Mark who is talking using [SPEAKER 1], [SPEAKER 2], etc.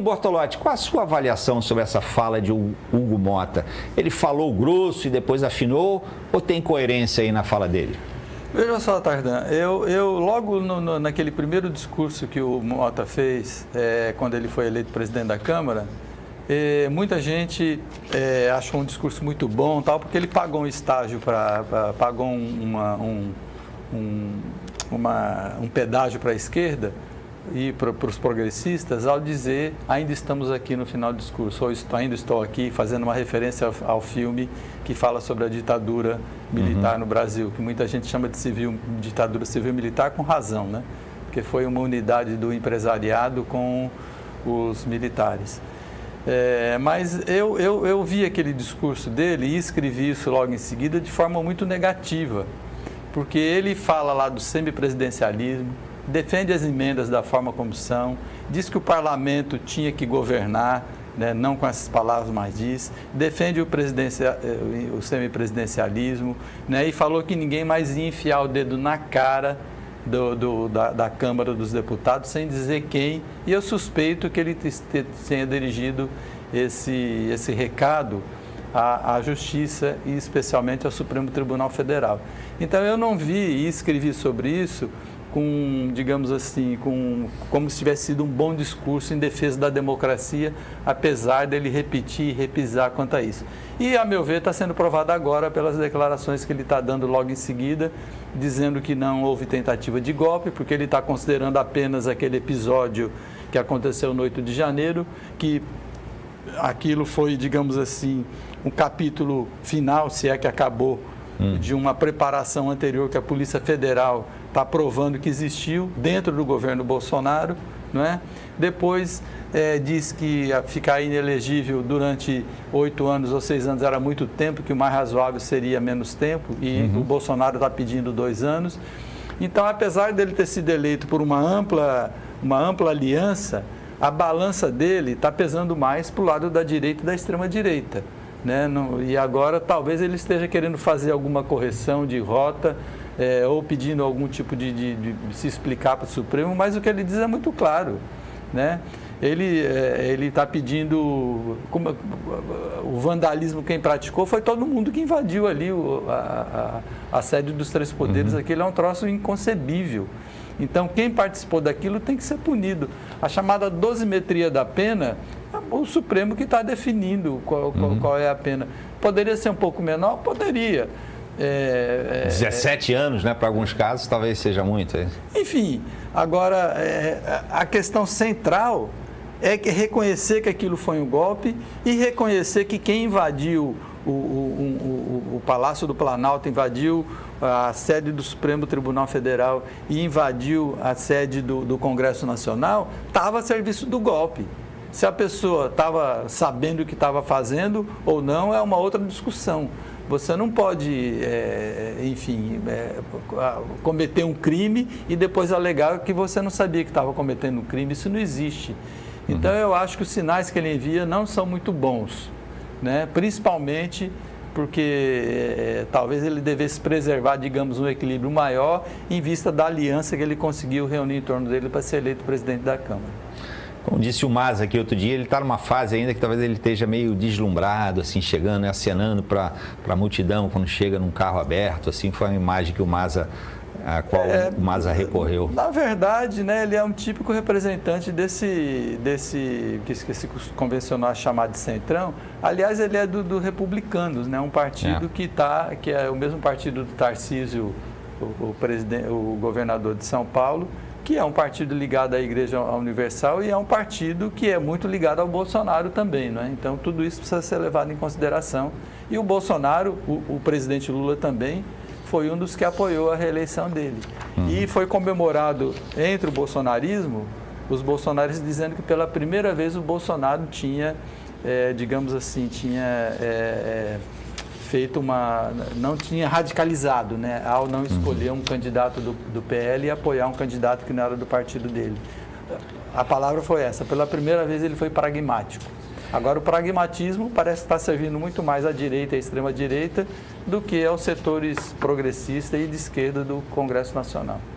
[SPEAKER 1] Bortolotti, qual a sua avaliação sobre essa fala de Hugo Mota? Ele falou grosso e depois afinou ou tem coerência aí na fala dele?
[SPEAKER 2] Veja só, Tardan, eu logo naquele primeiro discurso que o Mota fez, quando ele foi eleito presidente da Câmara, muita gente achou um discurso muito bom, tal, porque ele pagou um estágio, pagou um pedágio para a esquerda e para os progressistas ao dizer: ainda estamos aqui no final do discurso, ou ainda estou aqui, fazendo uma referência ao filme que fala sobre a ditadura militar no Brasil, que muita gente chama de ditadura civil-militar com razão, né? Porque foi uma unidade do empresariado com os militares. Mas eu vi aquele discurso dele e escrevi isso logo em seguida de forma muito negativa, porque ele fala lá do semipresidencialismo, defende as emendas da forma como são, diz que o parlamento tinha que governar, né, não com essas palavras, mas diz, defende o semipresidencialismo, né, e falou que ninguém mais ia enfiar o dedo na cara da Câmara dos Deputados sem dizer quem, e eu suspeito que ele tenha dirigido esse recado à Justiça e especialmente ao Supremo Tribunal Federal. Então eu não vi e escrevi sobre isso com, digamos assim, como se tivesse sido um bom discurso em defesa da democracia, apesar dele repetir e repisar quanto a isso. E, a meu ver, está sendo provado agora pelas declarações que ele está dando logo em seguida, dizendo que não houve tentativa de golpe, porque ele está considerando apenas aquele episódio que aconteceu no 8 de janeiro, que aquilo foi, digamos assim, um capítulo final, se é que acabou, de uma preparação anterior que a Polícia Federal está provando que existiu dentro do governo Bolsonaro, não é? Depois diz que ficar inelegível durante 8 anos ou 6 anos era muito tempo, que o mais razoável seria menos tempo, e o Bolsonaro está pedindo 2 anos. Então, apesar dele ter sido eleito por uma ampla aliança, a balança dele está pesando mais para o lado da direita e da extrema-direita, né? E agora talvez ele esteja querendo fazer alguma correção de rota, ou pedindo algum tipo de se explicar para o Supremo, mas o que ele diz é muito claro, né? Ele está pedindo, o vandalismo quem praticou foi todo mundo que invadiu ali a sede dos 3 poderes. Aquilo é um troço inconcebível. Então, quem participou daquilo tem que ser punido. A chamada dosimetria da pena, o Supremo que está definindo qual é a pena. Poderia ser um pouco menor? Poderia.
[SPEAKER 1] 17 anos, né? Para alguns casos, talvez seja muito.
[SPEAKER 2] Enfim, agora, a questão central é que reconhecer que aquilo foi um golpe e reconhecer que quem invadiu o Palácio do Planalto, invadiu a sede do Supremo Tribunal Federal e invadiu a sede do Congresso Nacional, estava a serviço do golpe. Se a pessoa estava sabendo o que estava fazendo ou não, é uma outra discussão. Você não pode, cometer um crime e depois alegar que você não sabia que estava cometendo um crime. Isso não existe. Então, eu acho que os sinais que ele envia não são muito bons, né? Principalmente porque talvez ele devesse preservar, digamos, um equilíbrio maior em vista da aliança que ele conseguiu reunir em torno dele para ser eleito presidente da Câmara.
[SPEAKER 1] Como disse o Maza aqui outro dia, ele está numa fase ainda que talvez ele esteja meio deslumbrado, assim, chegando, acenando para a multidão quando chega num carro aberto, assim, foi uma imagem que o Maza, a qual o Maza recorreu.
[SPEAKER 2] Na verdade, né, ele é um típico representante desse que se convencional chamar de centrão. Aliás, ele é do Republicanos, né, um partido que é o mesmo partido do Tarcísio, o governador de São Paulo, que é um partido ligado à Igreja Universal e é um partido que é muito ligado ao Bolsonaro também, né? Então, tudo isso precisa ser levado em consideração. E o Bolsonaro, o presidente Lula também, foi um dos que apoiou a reeleição dele. E foi comemorado entre o bolsonarismo, os bolsonaristas dizendo que pela primeira vez o Bolsonaro tinha, digamos assim, feito não tinha radicalizado, né, ao não escolher um candidato do PL e apoiar um candidato que não era do partido dele. A palavra foi essa, pela primeira vez ele foi pragmático. Agora, o pragmatismo parece estar servindo muito mais à direita e à extrema-direita do que aos setores progressistas e de esquerda do Congresso Nacional.